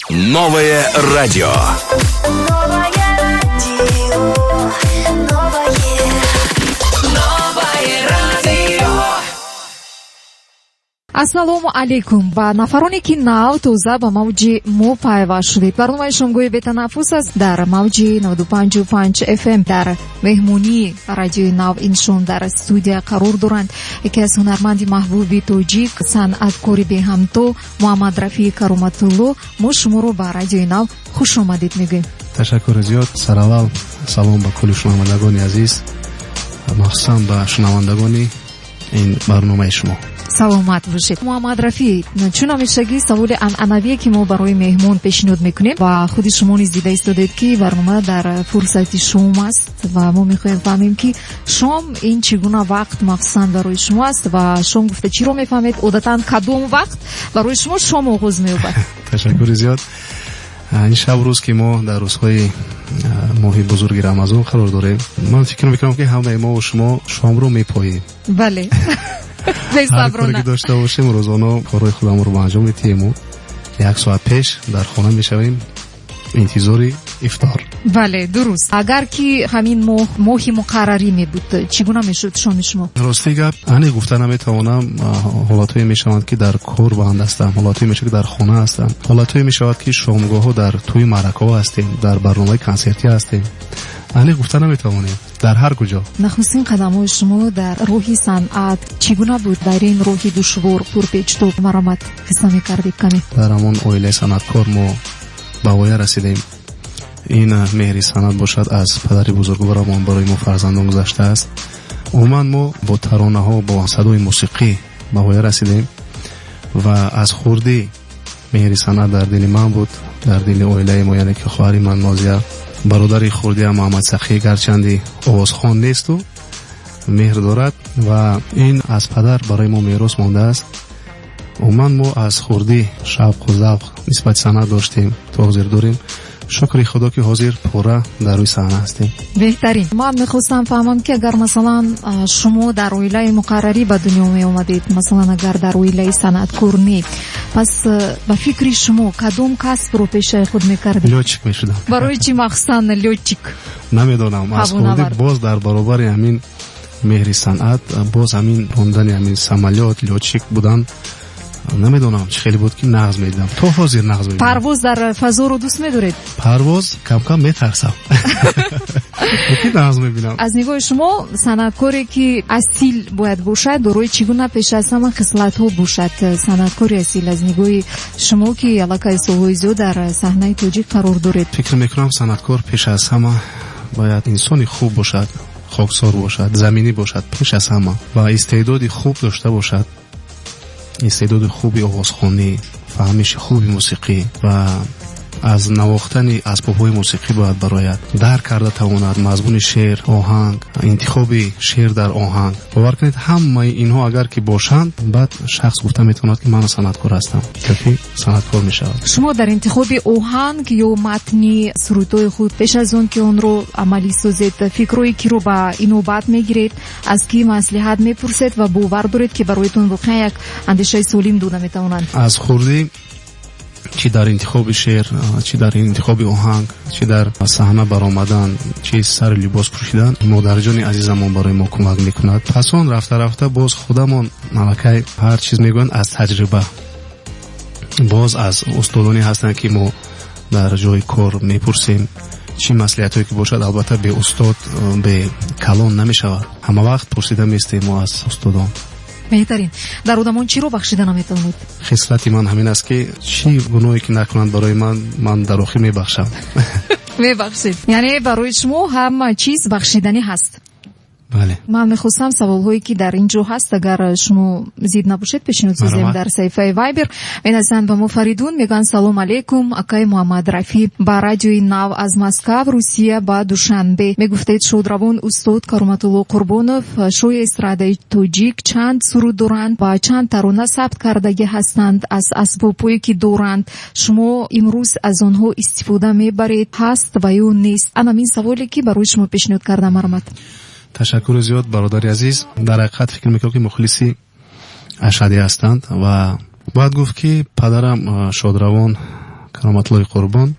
Новое радио. ассалому алейкум. Ба нафароне ки нав тоза ба мавҷи мо пайваст шудед. барномаи шомгоҳи бетанаффус аст дар мавҷи 95.5 FM. дар меҳмонии радиои нав иншон дар студия қарор доранд яке аз ҳунарманди маҳбуби тоҷик, санъаткори беҳамто Муҳаммад Рафии Кароматулло. мо шуморо ба радиои нав хушомадед мегӯем. ташаккури зиёд. сараввал салом ба кулли шунавандагони азиз, махсусан ба шунавандагони ин барномаи шумо. саломат бошед. Муҳаммад Рафӣ, чун ҳамешагӣ саволи анъанавие ки мо барои меҳмон пешниҳод мекунем ва худи шумо низ дида истодед ки барнома дар фурсати шом аст ва мо мехоҳем фаҳмем ки шом ин чӣ гуна вақт махсусан барои шумо аст ва шом гуфта чиро мефаҳмед? Одатан кадом вақт барои шумо шом оғоз меёбад? ташаккури зиёд. ин шаб рӯз ки мо дар рӯзҳои моҳи бузурги рамазон қарор дорем, ман фикр мекунам ки ҳамаи мо ва шумо шомро мепоем. бале ҳар коре ки дошта бошем рӯзона корҳои худамонро ба анҷом метиҳему. 1 соат пеш дар хона мешавем интизори ифтор. бале, дуруст. агар ки ҳамин моҳи муқаррарӣ мебуд, чӣ гуна мешуд шоми шумо? рости гап ане гуфта наметавонам. ҳолатҳое мешаванд ки дар кор банд ҳастам, ҳолатҳое мешавад ки дар хона ҳастам, ҳолатҳое мешавад ки шомгоҳҳо дар тӯи маъракаҳо ҳастем, дар барномаи консертӣ ҳастем. ане гуфта наметавонем. дар ҳар куҷо. нахустин қадамҳои шумо дар роҳи санъат чӣ гуна буд? дар ин роҳи душвор пурпечтоб маромад ҳисса мекардед каме? дар ҳамон оилаи санъаткор мо ба воя расидем. ин меҳри санъат бошад аз падари бузургворамон барои мо фарзандон гузаштааст. умуман мо бо таронаҳо, бо садои мусиқӣ ба воя расидем ва аз хурдӣ меҳри санъат дар дили ман буд, дар дили оилаи мо, яъне ки хоҳари ман Нозия, бародари хурдиам Муҳаммад Сахӣ гарчанди овозхон несту меҳр дорад ва ин аз падар барои мо мерос мондааст. умуман мо аз хурдӣ шавқу завқ нисбати санъат доштем, то ҳозир дорем. шукри худо ки ҳозир пурра дар рӯи саҳна ҳастем. беҳтарин. ман мехостам фаҳмам ки агар масалан шумо дар оилаи муқаррарӣ ба дунё меомадед, масалан агар дар оилаи санъаткор не, пас ба фикри шумо кадом касбро пешаи худ мекардед? лётчик мешудам. барои чӣ махсусан лётчик? намедонам. аз хурдӣ боз дар баробари ҳамин меҳри санъат, боз ҳамин рондани ҳамин самолёт, лётчик будан, намедонам чӣ хеле буд ки нағз медидам. то ҳозир нағз медидам. парвоз дар фазоро дӯст медоред? парвоз кам метарсам. ки нағз мебинам. аз нигоҳи шумо санъаткоре ки асил бояд бошад дорои чӣ гуна пеш аз ҳама хислатҳо бошад? санъаткори асил аз нигоҳи шумо ки аллакай солҳои зиёд дар саҳнаи тоҷик қарор доред. фикр мекунам санъаткор пеш аз ҳама бояд инсони хуб бошад, хоксор бошад, заминӣ бошад пеш аз ҳама ва истеъдоди хуб дошта бошад. истеъдоди хуби овозхонӣ, фаҳмиши хуби мусиқӣ ва аз навохтани асбобҳои мусиқӣ бояд барояд. дарк карда тавонад мазмуни шеър, оҳанг, интихоби шеър дар оҳанг. бовар кунед ҳамаи инҳо агар ки бошанд, баъд шахс гуфта метавонад ки ман санъаткор ҳастам, ки санъаткор мешавад. шумо дар интихоби оҳанг ё матни сурудҳои худ пеш аз он ки онро амалӣ созед, фикрҳои киро ба инобат мегиред, аз ки маслиҳат мепурсед ва бовар доред ки бароятон воқеан як андешаи солим дода метавонанд? аз хурдӣ чӣ дар интихоби шеър, чӣ дар интихоби оҳанг, чӣ дар саҳна баромадан, чӣ сари либос пӯшидан, модарҷони азизамон барои мо кӯмак мекунад. пас он рафта рафта боз худамон аллакай ҳар чиз мегӯянд аз таҷриба, боз аз устодоне ҳастанд ки мо дар ҷои кор мепурсем чӣ маслиҳатҳое ки бошад. албатта бе устод бе калон намешавад. ҳама вақт пурсида меистем мо аз устодон. беҳтарин. дар одамон чиро бахшида наметавонед? хислати ман ҳамин аст ки чӣ гуноҳе ки накунанд барои ман дар охир мебахшам. мебахшед. яъне барои шумо ҳама чиз бахшиданӣ ҳаст? бале. ман мехостам саволҳое ки дар ин ҷо ҳаст агар шумо зид набошед пешниҳод созем дар саҳифаи Viber. меназан ба мо Фаридун мегӯянд салом алейкум акай Муҳаммад Рафӣ ба радиои Нав аз Москав, Русия ба Душанбе. мегуфтед шодравон устод Кароматулло Қурбонов шои эстрадаи тоҷик чанд суруд доранд ва чанд тарона сабт кардагӣ ҳастанд аз асбобҳое ки доранд. шумо имрӯз аз онҳо истифода мебаред? ҳаст ва ё нест? анамин саволе ки барои шумо пешниҳод кардам. маромад. ташаккури зиёд бародари азиз. дар ҳақиқат фикр мекунам ки мухлиси ашадӣ ҳастанд ва бояд гуфт ки падарам шодравон کرامت‌الله قربان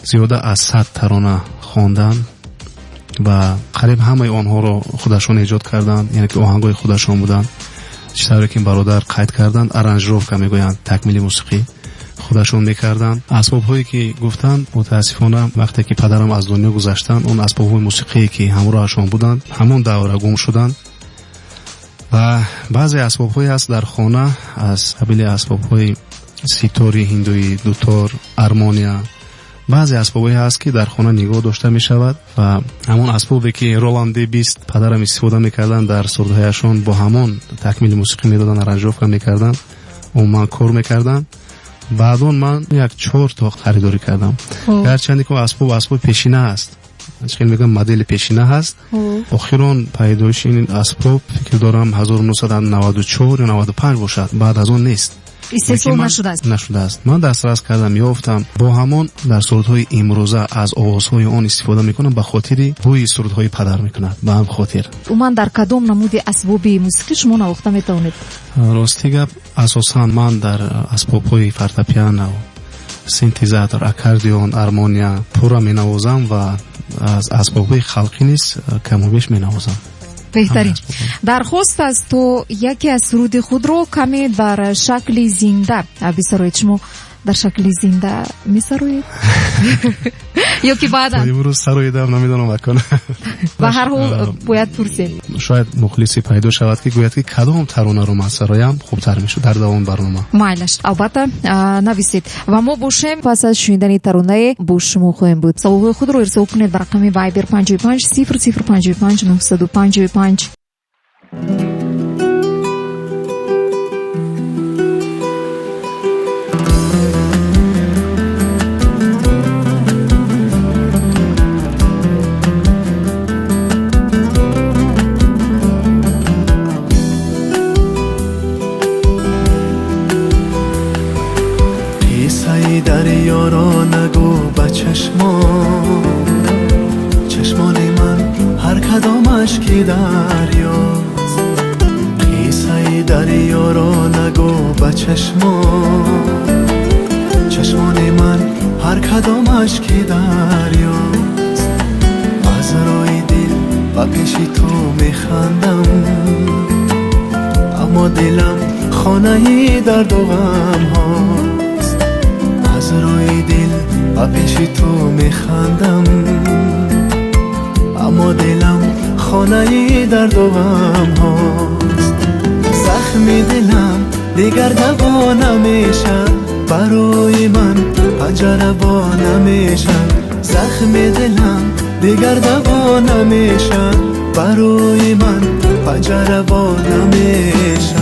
زیاده از 100 ترانه خواندند و قریب همه آنها رو خودشون ایجاد کردند، یعنی که آهنگای خودشون بودند. چطوری که برادر قید کردند، آرنجروفکا میگویند، تکمیل موسیقی خودشون میکردند. اسباب‌هایی که گفتند متاسفانه وقتی که پدرم از دنیا گذشتند، اون اسباب‌های موسیقی که همراهشون بودند همون دوره گم شدند و بعضی اسباب‌هایی هست در خانه از قبیل اسباب‌های سیتاری هندویی، دوتار، ارمونیا، بعضی اسباب‌هایی هست که در خانه نگاه داشته می‌شود و همون اسبابی که رولانده 20 پدرم استفاده می‌کردند در سردهایشون با همون تکمیل موسیقی می‌دادن، آرنجروفکا می‌کردن و من کار می‌کردم. بعدون من 4 تا خریداری کردم. گرچه که اسباب پیشینه است، خیلی میگم مدل پیشینه هست. اخیران پیدایش این اسباب فکر دارم 1994 یا 95 باشد، بعد از اون نیست. استفاده نشده است. من دسترس کردم یافتم با همون در صورت‌های امروزه از آوازهای آن استفاده میکنم، به خاطر روی صورت‌های پدر میکند. به هم خاطر من در کدام نمود اسباب موسیقی شما نواخته میتونید؟ راستی گپ اساسا من در اسباب‌های فورتپیانو، سینتزاتور، اکاردیون، ارمونیا پورا مینوازم و از اسباب‌های خلقی نیست کم و بیش مینوازم. بهترین. درخواست است تو یکی از سرود خود رو کمی در شکل زنده بسروید. شما در شکل زنده میسروید یا که بعدا؟ امروز سرویدم نمیدونم بکنم. و هر حال باید پرسید. شاید مخلصی پیدا شود که گوید که کدام ترانه رو من سرایم خوبتر میشه در دوام برنامه. مایلش البته نویسید و ما باشیم پس از شنیدن ترانه با شما خواهیم بود. سوال خود رو ارسال کنید بر رقم وایبر 55 0055 955. دریا را نگو با چشمان من هر کدامش که دریاست. قصه دریا را نگو با چشمان من هر کدامش که دریاست. از روی دل با پیش تو میخندم، اما دلم خانه درد و غم ها. از روی دل و پیش تو میخندم، اما دلم خانه درد و غم هاست. زخم دلم دیگر دوا نمیشه، برای من پنجره با نمیشه. زخم دلم دیگر دوا نمیشه، برای من پنجره با نمیشه.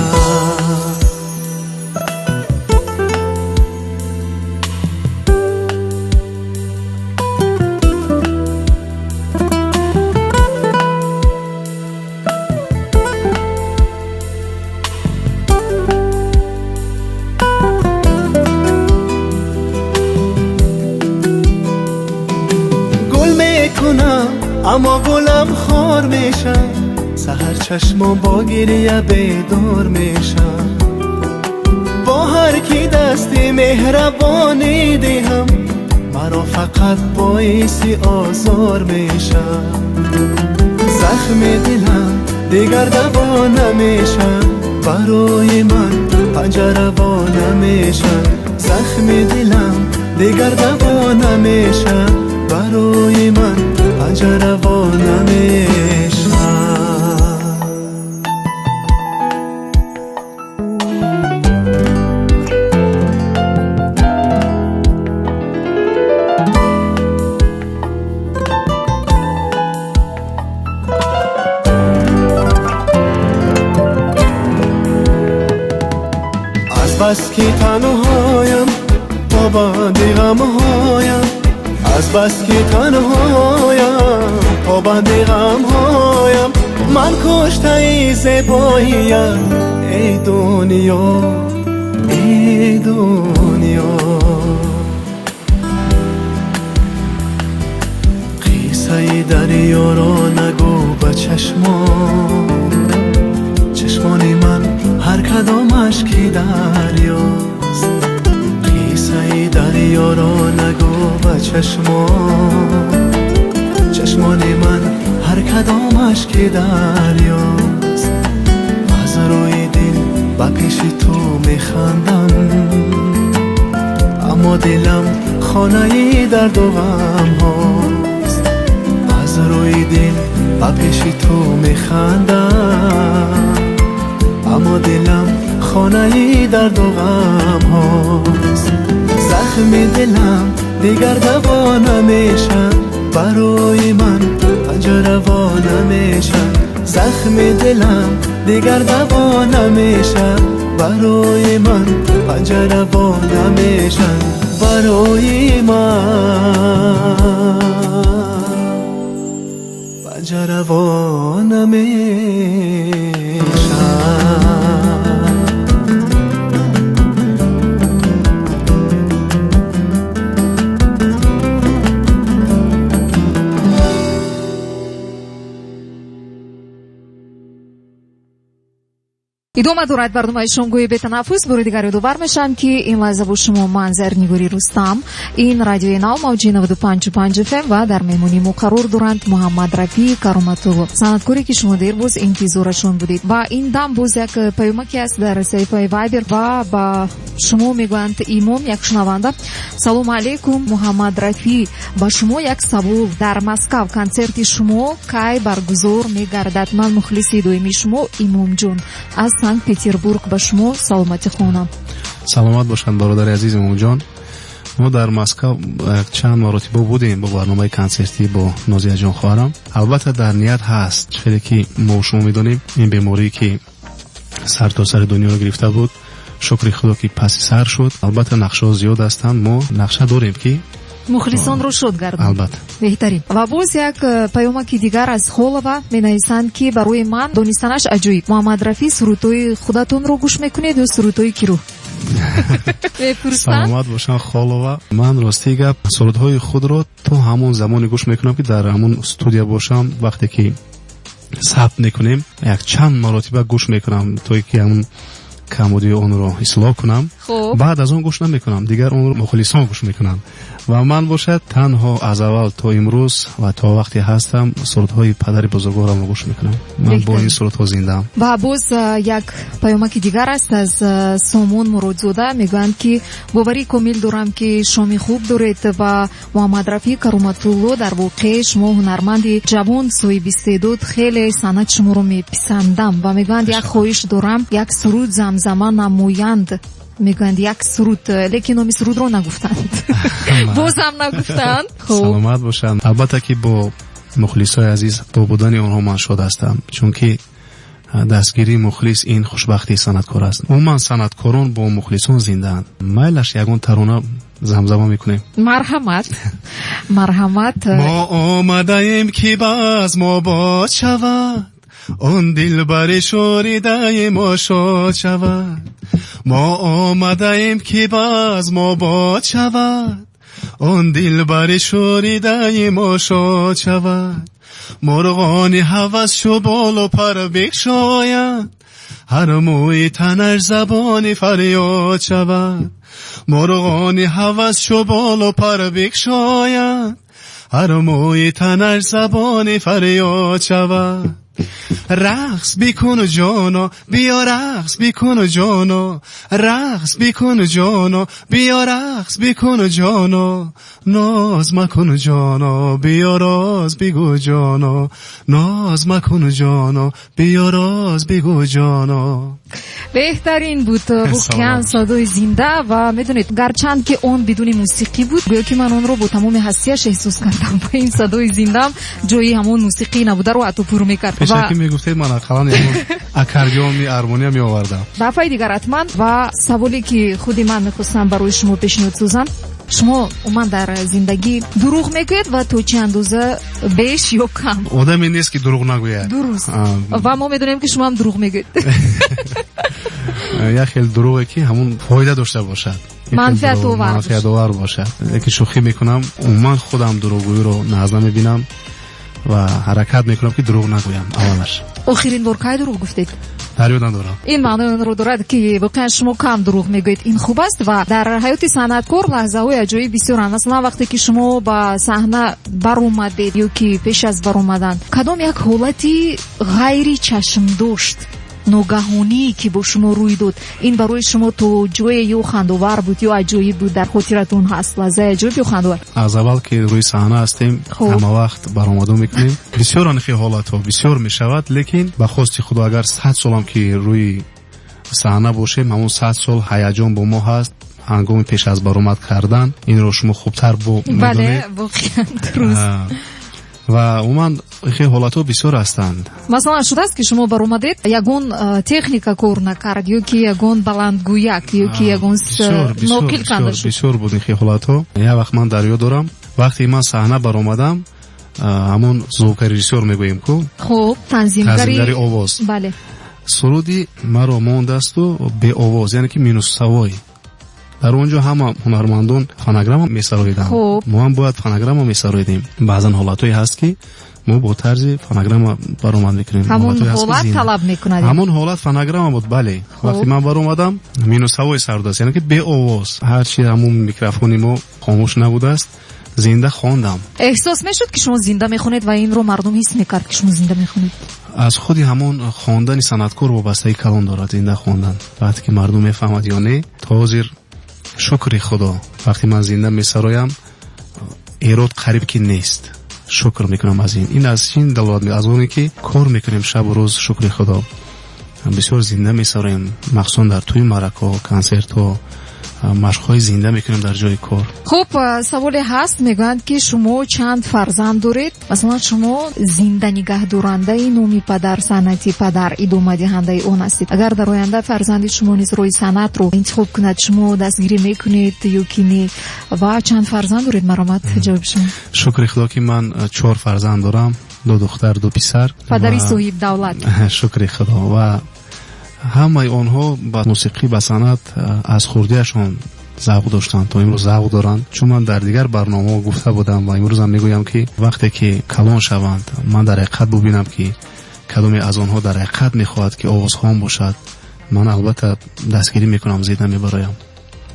اما گلم خار میشم، سحر چشمم با گریه بیدار میشم. با هر کی دستی مهربانی دهم، مرا فقط باعث آزار میشم. زخم دلم دیگر دوا نمیشم، برای من پنجره با نمیشم. زخم دلم دیگر دوا نمیشم، برای من پنجره با نمیشم. از بس که تنهایم پابند غمهایم، از بس که تنهایم پابند غمهایم. من کشته ای زیباییم، ای دنیا ای دنیا. قصه دریا را نگو با چشمان من هر کدامش که دریاست. قصه دریا یارا نگو و چشمان من هر کدامش که دریاست از روی دل با پیش تو میخندم اما دلم خانه درد و غم هاست از روی دل با پیش تو میخندم اما دلم خانه درد و غم هاست زخم دلم دیگر دوا نمیشن برای من پنجره وا نمیشن زخم دلم دیگر دوا نمیشن برای من پنجره وا نمیشن برای من پنجره وا نمیشن. идома дорад барномаи шомгӯи бетанаффус бори дигар ёдовар мешавам ки ин лаҳза бо шумо ман зарнигори рустам ин радиои нав мавҷи 95.5 FM ва дар меҳмонӣ муқаррор доранд муҳаммад рафии кароматулло санъаткоре ки шумо дербоз интизорашон будед ва ин дам боз як паёмаке аст дар саҳифаи вайбер ва ба шумо мегӯянд имом як шунаванда салому алейкум муҳаммад рафӣ ба шумо як савол дар Москав концерти шумо кай баргузор мегардад ман мухлиси доимии шумо имомҷон аз Санкт-Петербург ба шумо саломати хона. саломат бошанд бародари азиз имомҷон. мо дар Москав чанд маротиба будем бо барномаи концерти бо Нозияҷон хоҳарам. албатта дар ният ҳаст чире ки мо шумо медонем ин беморие ки сартосари дунёро гирифта буд шукри худо ки паси сар шуд. албатта нақшаҳо зиёд ҳастанд. мо нақша дорем ки мухлисонро шод гардон. албатта беҳтарин. ва боз як паёмаки дигар аз холова менависанд ки барои ман донистанаш аҷоиб муҳаммад рафӣ сурудҳои худатонро гӯш мекунед ё сурудҳои киро? саломат бошанд холова. ман ростии гап сурудҳои худро то ҳамон замоне гӯш мекунам ки дар ҳамон студия бошам вақте ки сабт мекунем як чанд маротиба гӯш мекунам то ки ҳамон камодии онро ислоҳ кунам. баъд аз он гӯш намекунам дигар онро мухлисон гӯш мекунам ва ман бошад танҳо аз аввал то имрӯз ва то вақте ҳастам сурудҳои падари бузургорамро гӯш мекунам. ман бо ин сурудҳо зиндаам. ва боз як паёмаки дигар аст аз Сомон Муродзода мегӯянд ки боварии комил дорам ки шоми хуб доред ва муҳаммад рафии кароматулло дар воқеъ шумо ҳунарманди ҷавон соҳиби истеъдод хеле санъат шуморо меписандам ва мегӯянд як хоҳиш дорам як суруд замзама намоянд мегӯянд як суруд лекин номи сурудро нагуфтанд. бозам нагуфтанд. саломат бошанд. албатта ки бо мухлисои азиз бо будани онҳо ман шод ҳастам чунки дастгирии мухлис ин хушбахтии санъаткор аст. умуман санъаткорон бо мухлисон зиндаанд. майлаш ягон тарона замзама мекунем. марҳамат марҳамат. мо омадаем ки баъз мо бод шавад он дилбари шоридаи мо шод шавад. мо омадаем ки баъз мо бод шавад он дилбари шоридаи мо шод шавад. مرغانی هوس شو بالو پر بکشاید هر موی تنش زبانی فریاد شود. مرغانی هوس شو بالو پر بکشاید هر موی تنش زبانی فریاد شود. رقص بیکن جانا بیا رقص بیکن جانا رقص بیکن جانا بیا رقص بیکن جانا ناز مکن جانا بیا راز بگو جانا ناز مکن جانا بیا راز بگو جانا. بهترین بود واقعا صدای زنده و میدونید گرچند که اون بدون موسیقی بود گویا که من اون رو با تمام حسیش احساس کردم با این صدای زنده جایی همون موسیقی نبوده رو عطا پر میکرد. پیشکی میگفتید من اقلان اکاردیون ارمونیم میآوردم. دفعه دیگر حتما و سوالی که خودی من میخواستم برای شما پیشنهاد سازم شما اومن در زندگی دروغ میگوید و تو چه اندازه بیش یا کم؟ آدمی نیست که دروغ نگوید. درست. و ما میدونیم که شما هم دروغ میگوید. یک خیلی دروغه که همون فایده داشته باشد. منفعت آور باشد. یکی شوخی میکنم من خودم دروغگویی رو نازنه میبینم و حرکت میکنم که دروغ نگویم اولش. آخرین بار کی دروغ گفتید؟ дарё надорам. ин маъноро дорад ки воқеан шумо кам дурӯғ мегӯед. Ин хуб аст ва дар ҳаёти санъаткор лаҳзаҳои аҷоиб бисёранд. Масалан вақте ки шумо ба саҳна баромадед ё ки пеш аз баромадан кадом як ҳолати ғайри чашмдошт ногаҳонӣ ки бо шумо рӯй дод, ин барои шумо то ҷое ё хандовар буд ё аҷоиб буд, дар хотиратон ҳаст лаҳзаи аҷоиб ё хандовар? аз аввал ки рӯи саҳна ҳастем, ҳама вақт баромаду мекунем. бисёр анхи ҳолатҳо бисёр мешавад, лекин ба хости худо агар 100 солам ки рӯи саҳна бошем, ҳамон 100 сол ҳаяҷон бо мо ҳаст. ҳангоми пеш аз баромад кардан инро шумо хубтар медонед. бале воқеан дуруст. ва умуман ихе ҳолатҳо бисёр ҳастанд. масалан шудааст ки шумо баромадед ягон техника кор накард ё ки ягон баландгӯяк ё ки ягон нокил канда шуд? бисёр буд ихе ҳолатҳо. як вақт ман дар ёд дорам, вақте ман саҳна баромадам, ҳамон звукорежиссёр мегӯем ку, хуб, танзимгари овоз, бале, суруди маро мондасту беовоз, яъне ки минуссавой. дар он ҷо ҳама ҳунармандон фонограмма месароиданд. мо ҳам бояд фонограмма месароидем. баъзан ҳолатҳое ҳаст ки мо бо тарзи фонограмма баромад мекунем. ҳамон ҳолат талаб мекунад. ҳамон ҳолат фонограмма буд, бале. вақте ман баромадам минусавой сардост, яъне ки беовоз. ҳарчи ҳамон микрофони мо хомӯш набудааст, зинда хондам. эҳсос мешуд ки шумо зинда мехонед ва инро мардум ҳис мекард ки шумо зинда мехонед? аз худи ҳамон хондани санъаткор вобастагӣ калон дорад зинда хондан. вақте ки мардум мефаҳмад ё не, то ҳозир шукри худо, вақте ман зинда месароям эрод қариб ки нест. шукр мекунам аз ин. ин аз чин далолат мекунад? аз оне ки кор мекунем шабу рӯз, шукри худо. бисёр зинда месароем, махсусан дар тӯи маъракаҳо, консертҳо, машқҳои зинда мекунем дар ҷои кор. хуб, саволе ҳаст, мегӯянд ки шумо чанд фарзанд доред? масалан шумо зинда нигаҳдорандаи номи падар, санъати падар, идома диҳандаи он ҳастед. агар дар оянда фарзанди шумо низ роҳи санъатро интихоб кунад, шумо дастгирӣ мекунед ё ки не? ва чанд фарзанд доред? маромад ҷавоб шумо. шукри худо ки ман 4 фарзанд дорам, 2 духтар, 2 писар. падари соҳиб давлат. шукри худо. ва ҳамаи онҳо ба мусиқӣ, ба санъат аз хурдиашон завқ доштанд, то имрӯз завқ доранд. чун ман дар дигар барномаҳо гуфта будам ва имрӯзам мегӯям ки вақте ки калон шаванд, ман дар ҳақиқат бубинам ки кадоме аз онҳо дар ҳақиқат мехоҳад ки овозхон бошад, ман албатта дастгирӣ мекунам, зида мебароям.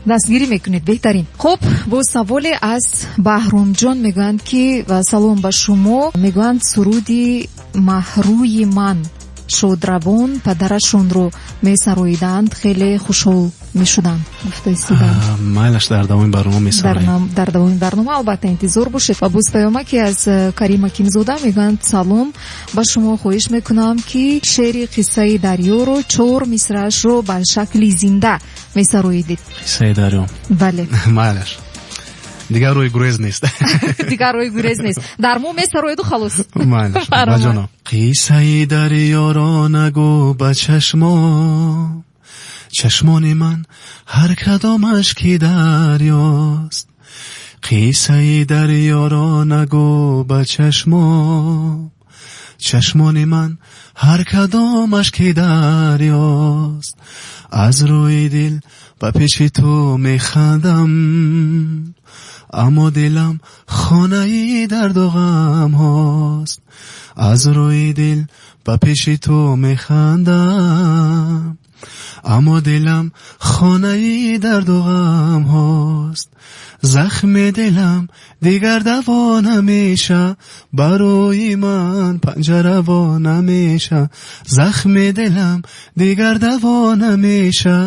дастгирӣ мекунед, беҳтарин. хуб, бо саволе аз баҳромҷон мегӯянд ки салом ба шумо. мегӯянд суруди маҳрӯи ман шодравон падарашонро месароиданд, хеле хушҳол мешуданд. майлаш дар давоми барнома месароем. дар давоми барнома албатта интизор бошед. ва боз паёмаке аз Карима Кимзода мегӯянд салом ба шумо, хоҳиш мекунам ки шеъри қиссаи дарёро 4 мисраашро ба шакли зинда месароидед. қиссаи дарё, бале. майлаш дигар рӯи гурез нест. дигар рӯи гурез нест. дар мо месароиду халос. майлаш баҷоно. қиссаи дарёро нагӯ ба чашмони ман ҳар кадомаш ки дарёст. қиссаи дарёро нагӯ ба чашмони ман ҳар кадомаш ки дарёст. аз рӯи дил ба пеши ту механдам, аммо дилам хонаи дарду ғам ҳост. аз рӯи дил ба пеши ту механдам, аммо дилам хонаи дарду ғам ҳост. захми дилам дигар даво намеша, барои ман панҷараво намеша. захми дилам дигар даво намеша,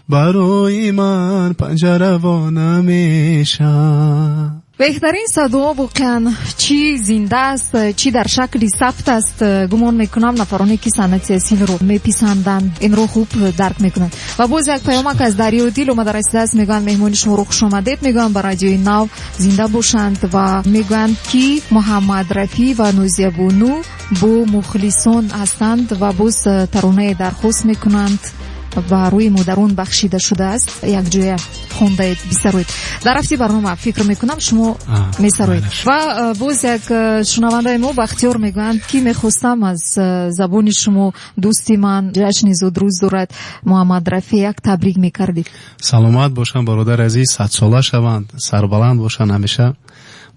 барои ман панҷараво намеша. беҳтарин садо воқеан чӣ зинда аст, чӣ дар шакли сафт аст. гумон мекунам нафароне ки санъати асилро меписанданд инро хуб дарк мекунанд. ва боз як паёмак аз дарёи дил омада расидааст. мегӯянд меҳмони шуморо хушомадед мегӯям ба радиои нав, зинда бошанд. ва мегӯянд ки Муҳаммад Рафӣ ва Нозиябону бо мухлисон ҳастанд ва боз таронае дархост мекунанд. ба рӯи модарон бахшида шудааст. якҷоя хондаед, бисароед. дар рафти барнома фикр мекунам шумо месароед. ва боз як шунавандаи мо Бахтиёр мегӯянд ки мехостам аз забони шумо дӯсти ман ҷашни зудрӯз дорад, Муҳаммад Рафӣ, як табрик мекардед. саломат бошанд бародар азиз, 100 сола шаванд, сарбаланд бошанд, ҳамеша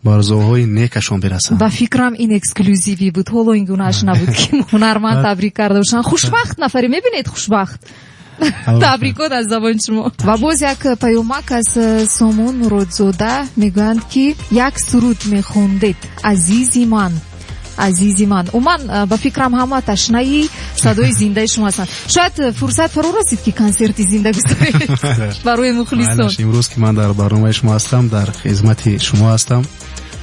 ба орзуҳои некашон бирасанд. ба фикрам ин эксклюзиви буд, ҳоло ин гунааш набуд ки ҳунарманд табрик карда бошанд. Хушбахт нафаре, мебинед, хушбахт. Табрикот аз забони шумо. Ва боз як паёмак аз Сомон Муродзода мегӯянд ки як суруд мехондед, азизи ман. Азизи ман, уман ба фикрам ҳама ташнаи садои зиндаи шумо ҳастанд. Шояд фурсат фаро расид ки консерти зинда гузоред барои мухлисон. имрӯз ки ман дар барномаи шумо ҳастам, дар хизмати шумо ҳастам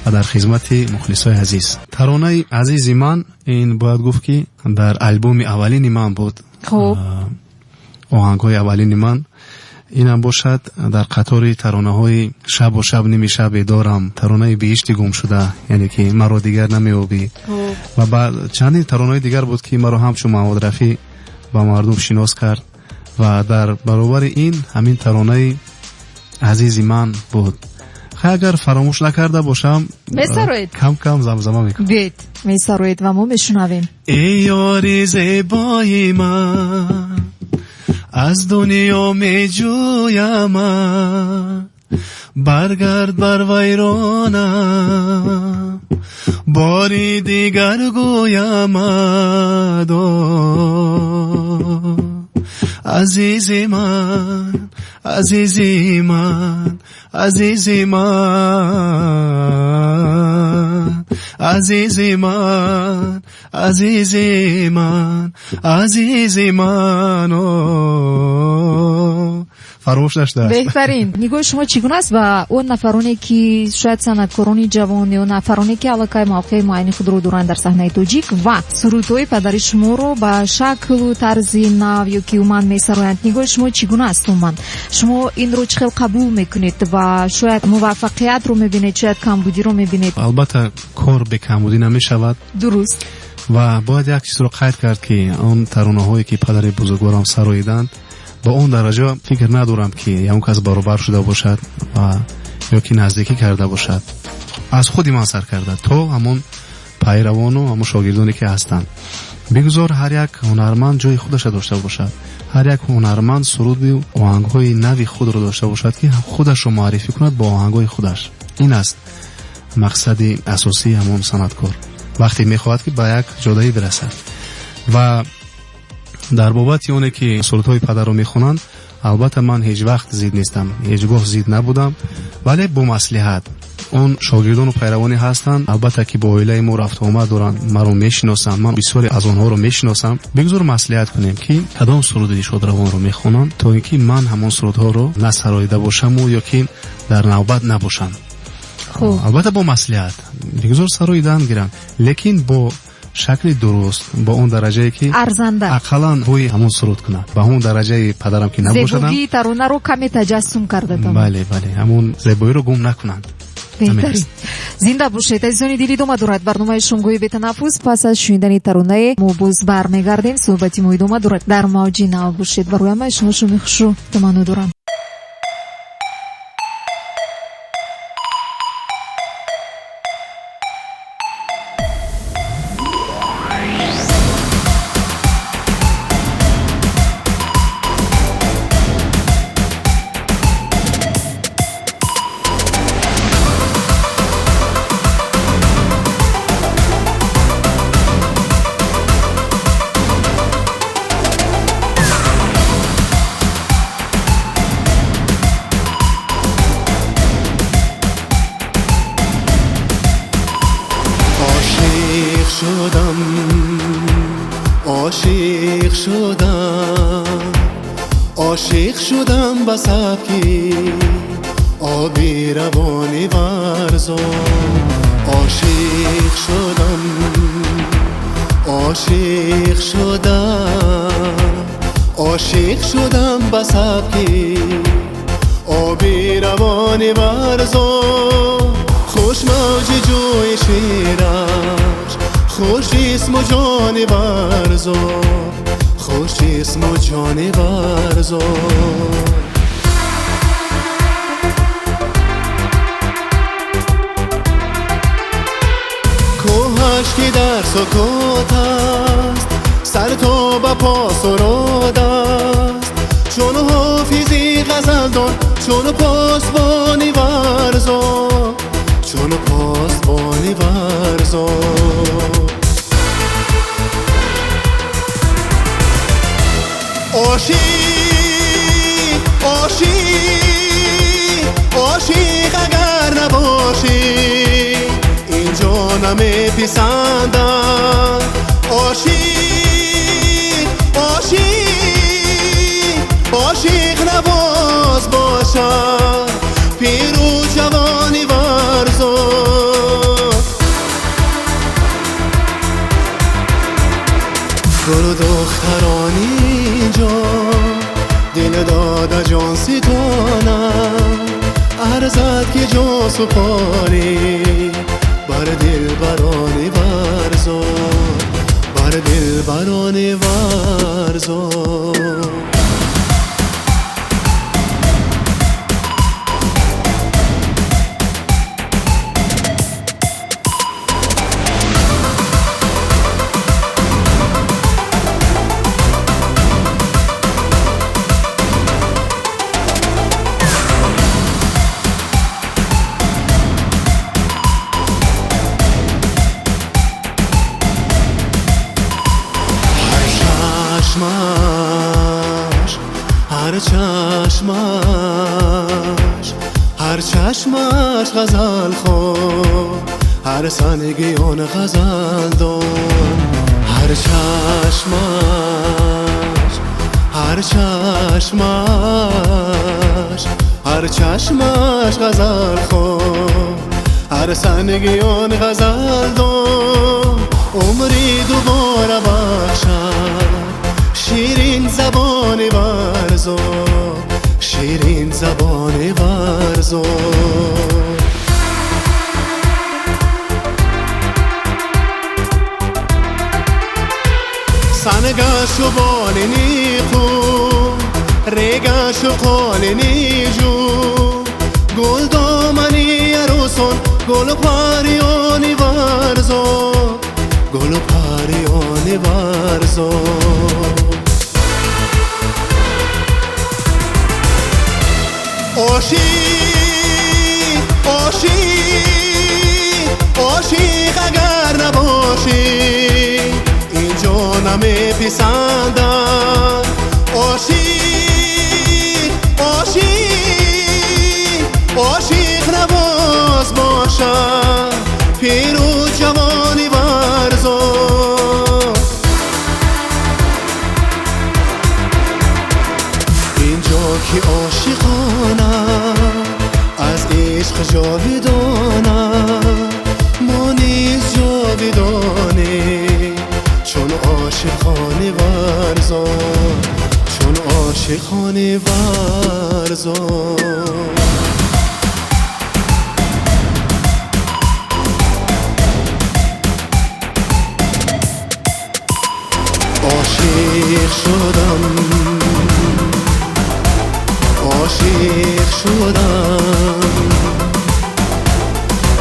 ва дар хизмати мухлисои азиз. таронаи азизи ман ин бояд гуфт ки дар альбоми аввалини ман буд. Хуб, оҳангҳои аввалини ман инам бошад дар қатори таронаҳои шабу шаб ними шабе дорам, таронаи биҳишти гумшуда, яъне ки маро дигар намеёбӣ, ва баъд чандин таронаҳои дигар буд ки маро ҳамчун Маҳмуд Рафӣ ба мардум шинос кард. ва дар баробари ин ҳамин таронаи азизи ман буд. агар фаромӯш накарда бошам, месароед кам кам замзама мекунам. бед месароед ва мо мешунавем. эй ёри зебои ман, аз дунё меҷӯямат, баргард бар вайронам, бори дигар гӯямат. азизи ман, азизи ман, азизи ман, азизи ман, азизи ман, азизи ман. фаромӯш наштааст. беҳтарин. нигоҳи шумо чӣ гуна аст ба он нафароне ки шояд санъаткорони ҷавон ё нафароне ки аллакай мавқеи муайяни худро доранд дар саҳнаи тоҷик ва сурудҳои падари шуморо ба шаклу тарзи нав ё ки уман месароянд, нигоҳи шумо чӣ гуна аст уман? шумо инро чӣ хел қабул мекунед ва шояд муваффақиятро мебинед, шояд камбудиро мебинед? албатта кор бе камбудӣ намешавад. дуруст. ва бояд як чизро қайд кард ки он таронаҳое ки падари бузургворам сароиданд, ба он дараҷа фикр надорам ки ягон кас баробар шуда бошад ва ё ки наздикӣ карда бошад. аз худи ман сар карда то ҳамон пайравону ҳамон шогирдоне ки ҳастанд. бигузор ҳар як ҳунарманд ҷои худаша дошта бошад. ҳар як ҳунарманд суруди оҳангҳои нави худро дошта бошад ки худашро муаррифӣ кунад бо оҳангҳои худаш. ин аст мақсади асосии ҳамон санъаткор вақте мехоҳад ки ба як ҷодаи бирасад. ва дар бобати оне ки сурудҳои падарро мехонанд, албатта ман ҳеҷ вақт зид нестам, ҳеҷ гоҳ зид набудам, вале бо маслиҳат. он шогирдону пайравоне ҳастанд, албатта ки бо оилаи мо рафтуомад доранд, маро мешиносанд, ман бисёре аз онҳоро мешиносам. бигузор маслиҳат кунем ки кадом суруди шодравонро мехонанд, то ин ки ман ҳамон сурудҳоро насароида бошаму ё ки дар навбат набошам. албатта бо маслиҳат бигузор сароидан гиранд, лекин бо шакли дуруст, ба он дараҷае ки арзанда ақаллан рӯи ҳамон суруд кунад, ба ҳамон дараҷаи падарам ки набошадам, зебогии таронаро каме таҷассум карда тавон. бале ҳамон зебоиро гум накунанд. беҳтарин. зинда бошед азизони дили, идома дорад барномаи шумгоҳи бетанаффус. пас аз шунидани таронае мо боз бармегардем, суҳбати мо идома дорад. дар мавҷи нав бошед. барои ҳамаи шумо шуми хушу таманно дорам. عاشق شدم به سبکی آبی روانی ورزان. عاشق شدم عاشق شدم به سبکی آبی روانی ورزان. خوش موج جوی شیرش خوش اسم و جانی ورزان، خوش اسم و جانی ورزان. کوهش که در سکوت است، سر تا به پا سرود است. چون حافظی غزل دان، چون پاسبانی ورزان، چون پاسبانی ورزا عاشق اگر نباشی اینجا نمیپسندم عاشق نواز باشم پیروز جوانی ورزا گل و دخترانی اینجا دل داده جان ستانم ارزد که جان سپاری بر دل برانی ورزا بر دل برانی ورزا هر چشمش غزل خون هر سنگیان غزل دون هر چشمش غزل خون هر سنگیان غزل دون عمری دوباره بخشد شیرین زبانی ورزا شیرین زبانی ورزا سنگش و بالینی خون ریگش و قالینی جو گل دامنی عروسان گل پریانی ورزا گل پریانی ورزا عاشق اگر نباشی اینجا نمیپسندم عاشق نواز باشم پیروز جوانی ورزا اینجا که عاشقانم از عشق جاویدانم ما نیز جاویدانیم چون عاشقانی ورزا چون عاشقانی ورزا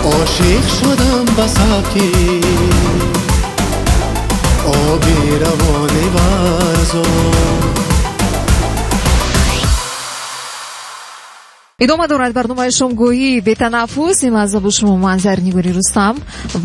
عاشق شدم بساکی آبی روانی ورزا идома дорад барномаи шомгоҳии бетанаффус имаза бо шумо манзар нигори рустам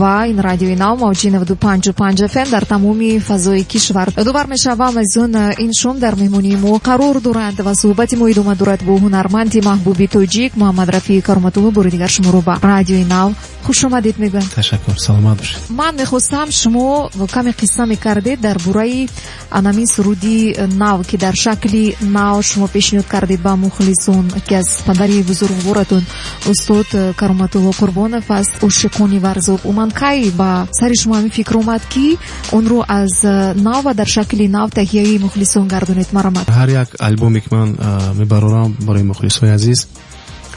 ва ин радиои нав мавҷи 95.5 FM дар тамоми фазои кишвар дувар мешавам аз он ин шом дар меҳмонии мо қарор доранд ва суҳбати мо идома дорад бо ҳунарманди маҳбуби тоҷик муҳаммад рафии кароматулло бори дигар шуморо ба радиои нав хушомадед мегӯям. ташаккур, саломат бошед. ман мехостам шумо каме қисса мекардед дар бораи анамин суруди нав ки дар шакли нав шумо пешниҳод кардед ба мухлисон ки аз падари бузургворатон устод кароматулло қурбонов аст ошиқони варзоб уман кай ба сари шумо ҳамин фикр омад ки онро аз нав ва дар шакли нав таҳияи мухлисон гардонед? марамад ҳар як албоме ки ман мебарорам барои мухлисои азиз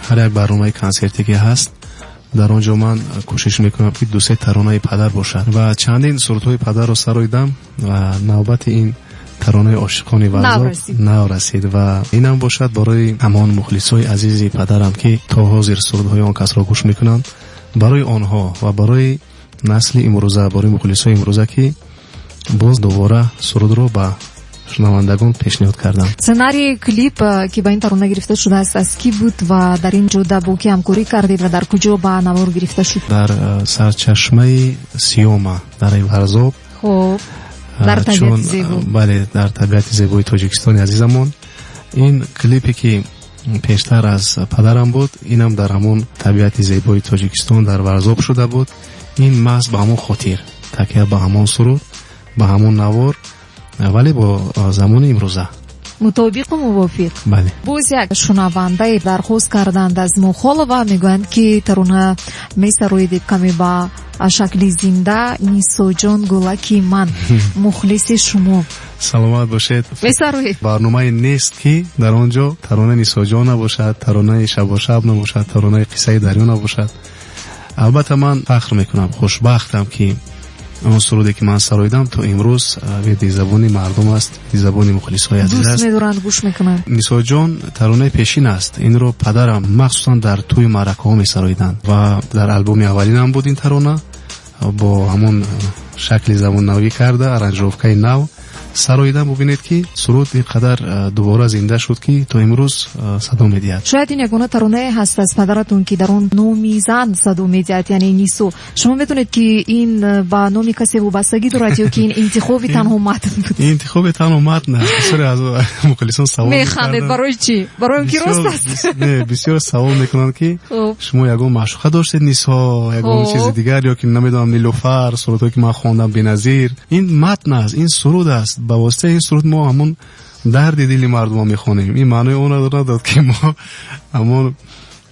ҳар як барномаи консерте ки ҳаст дар он ҷо ман кӯшиш мекунам ки дусе таронаи падар бошад ва чандин сурудҳои падарро сароидам ва навбати ин таронаи ошиқони варзоб нав расид ва инам бошад барои ҳамон мухлисои азизи падарам ки то ҳозир сурудҳои он касро гӯш мекунанд, барои онҳо ва барои насли имрӯза, барои мухлисои имрӯза ки боз дубора сурудро ба шунавандагон пешниҳод кардам. сценарии клип ки ба ин тарона гирифта шудааст аз кӣ буд ва дар ин ҷо дар бо кӣ ҳамкорӣ кардед ва дар куҷо ба навор гирифта шуд? дар сарчашмаи Сиёма дар Варзоб. хоб дар табиати зебо. бале, дар табиати зебои Тоҷикистони азизамон. ин клипе ки пештар аз падарам буд, инам дар ҳамон табиати зебои Тоҷикистон дар Варзоб шуда буд. ин маҳз ба ҳамон хотир такя ба ҳамон суруд, ба ҳамон навор, вале бо замони имрӯза. мутобиқу мувофиқ. бале. боз як шунавандаи дархост карданд аз Мухолова, мегӯянд ки тарона месароидед каме ба шакли зинда. Нисоҷон гулаки ман, мухлиси шумо. саломат бошед. месароед. барномае нест ки дар он ҷо таронаи Нисоҷон набошад, таронаи Шабошаб набошад, таронаи қиссаи дарё набошад. албатта ман фахр мекунам, хушбахтам ки он суруде ки ман сароидам то имрӯз веди забони мардум аст, забони мухлисои азиз аст. дӯст медоранд, гӯш мекунанд. Нисоҷон таронаи пешин аст. инро падарам махсусан дар тӯи маъракаҳо месароиданд ва дар албоми аввалинам буд ин тарона бо ҳамон шакли замоннавӣ карда аранҷировкаи нав сароидам. бубинед ки суруд ин қадар дубора зинда шуд ки то имрӯз садо медиҳад. шояд ин ягона таронае ҳаст аз падаратон ки дар он номи зан садо медиҳад, яъне Нисо. шумо метавонед ки ин ба номи касе вобастагӣ дорад ё ки ин интихоби танҳо матн буд? интихоби танҳо матн аст. бисёре аз мухлисон савол механдед. барои чӣ? барои он ки рост аст. не, бисёр савол мекунанд ки шумо ягон маъшуқа доштед Нисо, ягон чизи дигар, ё ки намедонам Нилуфар, сурудҳое ки ман хондам Беназир. ин матн аст, ин суруд аст. ба воситаи ин суруд мо ҳамон дарди дили мардумон мехонем. ин маънои он надорад ки мо ҳамон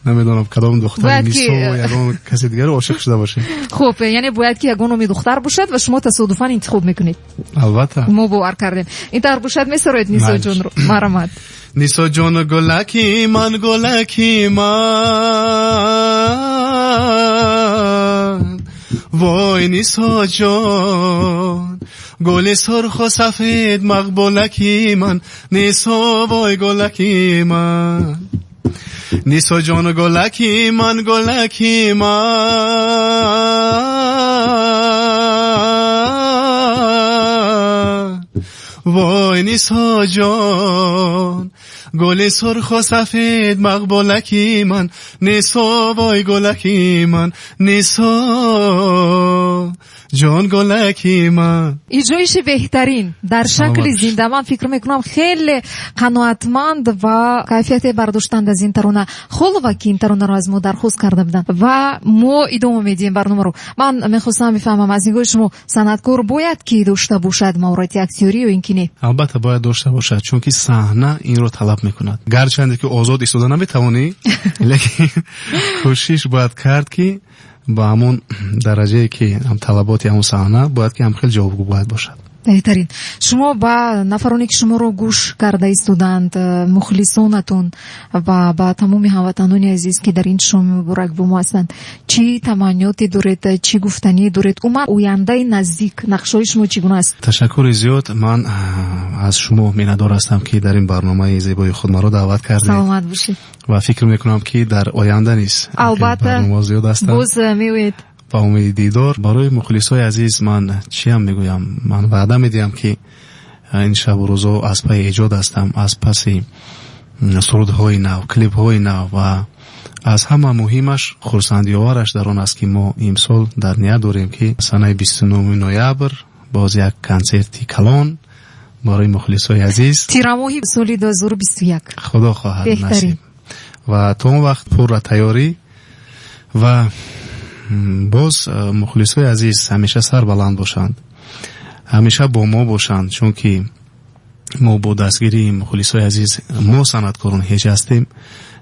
намедонам кадом духтари Нисо ягон каси дигаро ошиқ шуда бошем. хуб, яъне бояд ки ягон номи духтар бошад ва шумо тасодуфан интихоб мекунед. албатта мо бовар кардем. ин тавр бошад месароед Нисоҷонро. марамад. Нисоҷон гулаки ман, гулаки ман, вой Нисоҷон, گل سرخ و سفید مقبولکی من، نیسو وای گلکی من، نیسو جان گلکی من، گلکی من، وای نیسو جان گل سرخ و سفید مقبولکی من، نیسو وای گلکی من، نیسو جان گلکی من. اجرایش بهترین در شکل زنده. من فکر میکنم خیلی قناعتمند و کیفیت برداشتند از این ترانه. خلوه که این ترانه رو از ما درخواست کرده بودن و ما ادامه میدیم برنامه رو. من میخواستم بفهمم از اینگاه شما صنعتکار باید که داشته باشد مهارت اکتیوری و اینکه نه؟ البته باید داشته باشد، چون که صحنه این رو طلب میکند. گرچه که آزاد ایستاده نمیتوانی، لیکن کوشش باید کرد که با همون درجه که هم طلبات همون صحنه باید که هم خیلی جوابگو باید باشد. بهترین. شما با نفرانی که شما رو گوش کرده ایستادند، مخلصانتون و با تمام هموطنان عزیز که در این شما مبارک با ما هستند، چی تمنیاتی دارید، چی گفتنی دارید؟ اومد آینده نزدیک نقشه‌های شما چگونه است؟ تشکر زیاد. من از شما میندار هستم که در این برنامه زیبای خود مرا دعوت کردید. سلامت باشید. و فکر میکنم که در آینده نیست. البته باز میوید. با امید دیدار. برای مخلصای عزیز من چی هم میگویم؟ من وعده میدیم که این شب و روزا از پای ایجاد هستم، از پس سرودهای نو، کلیپ‌های نو و از همه مهمش خرسندی آورش در آن است که ما امسال در نیا داریم که سنه 29 نوامبر باز یک کنسرتی کلان برای مخلصای عزیز تیرماهی سال 2021 خدا خواهد نصیب و تا اون وقت پر تیاری و باز مخلصای عزیز همیشه سر بلند باشند، همیشه با ما باشند، چون که ما با دستگیری مخلصای عزیز ما صنعتکاران هیچ هستیم.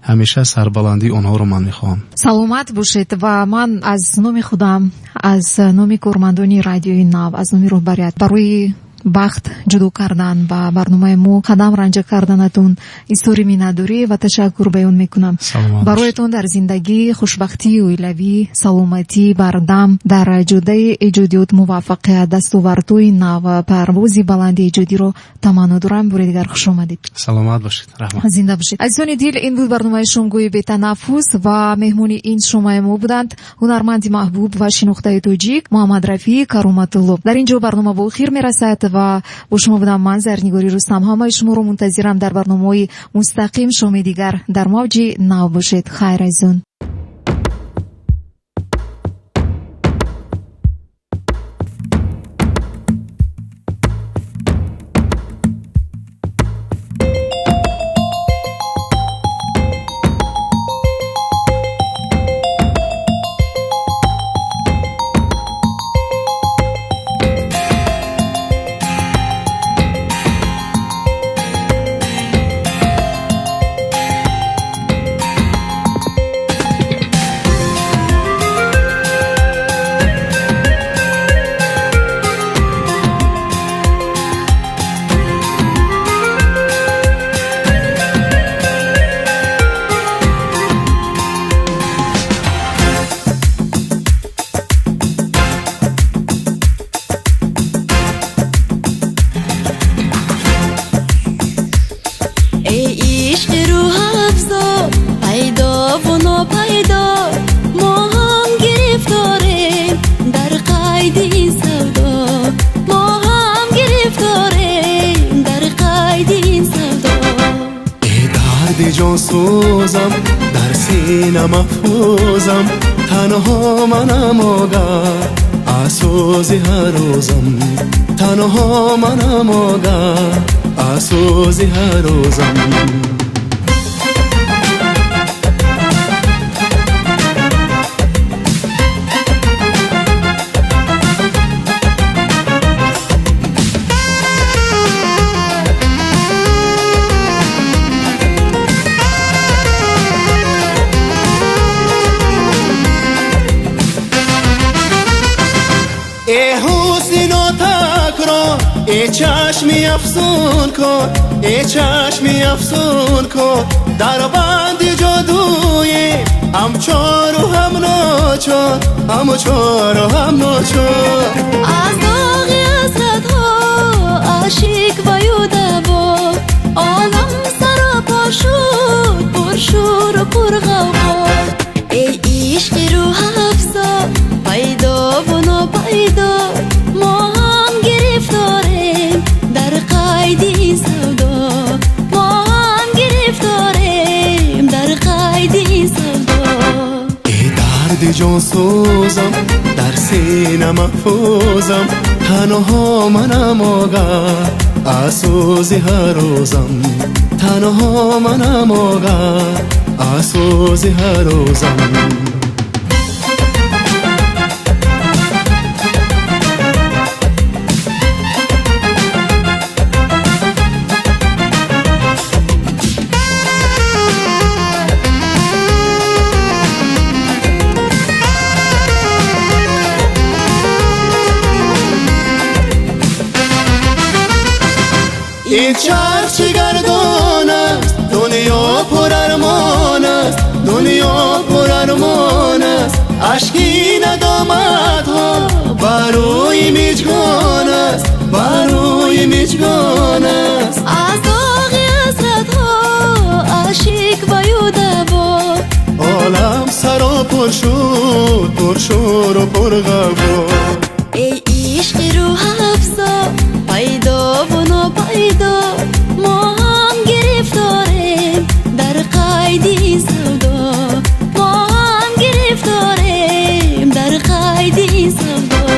همیشه سربلندی آنها رو من میخوام. سلامت باشید و من از نام خودم، از نام کارمندان رادیوی نو، از نام رهبریت برای بخت جدو کردن با برنامه ما قدم رنجه کردنتون ایستوری مینداری و تشکر بیان میکنم. برایتون در زندگی خوشبختی و ایلوی، سلامتی، بردم در جوده ایجادیات، موفقیت، دستاوردهای نو و پروازی بلند ایجادی رو تمنا دارم. برای دیگر خوش آمدید. سلامت باشید. رحمت. زنده باشید. عزیزان دل، این بود برنامه شامگوی بی‌تنفس و مهمون این شما ما بودند هنرمند محبوب و شناخته تاجیک محمد رفیع کارامت‌الله. در اینجا برنامه به آخر میرسد و و با شما بودم من زرنگاری رستم. همه شما رو منتظرم در برنامه‌های مستقیم شام دیگر در موج نو باشید. خیر از اون. سوزم در سینه مفروزم تنها منم آگاه آسوزی هر روزم تنها منم آگاه آسوزی هر روزم ای چشمی افسون کن ای چشمی افسون کن در بند جادویی هم چار و هم ناچار هم چار و هم ناچار از داغ حسرت ها عاشق و یودبا عالم سراپا شد پر شور و پر غوغا ای عشق روح افزا پیدا و ناپیدا ما هم گرفتاریم در قید این سودا ما هم گرفتاریم در قید این سودا ای درد جان سوزم در سینه محفوظم تنها منم آگاه آسوزی هر روزم تنها منم آگاه آسوزی هر روزم این چرچ گردان است دنیا پر ارمان است دنیا پر ارمان است عشقی ندامت ها بروی میجگان است بروی میجگان است از داغ حسرت ها عاشق و یودبا عالم سرا پر شد پر شور و پر غوغا ای عشق روح افزا پیدا و ناپیدا ما هم گرفتاریم در قید این سودا ما هم گرفتاریم در قید این سودا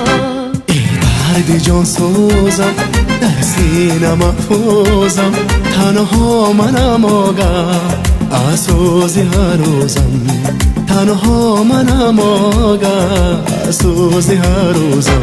ای درد جان سوزم در سینه محفوظم تنها منم آگاه آسوزی هر روزم تنها منم آگاه آسوزی هر روزم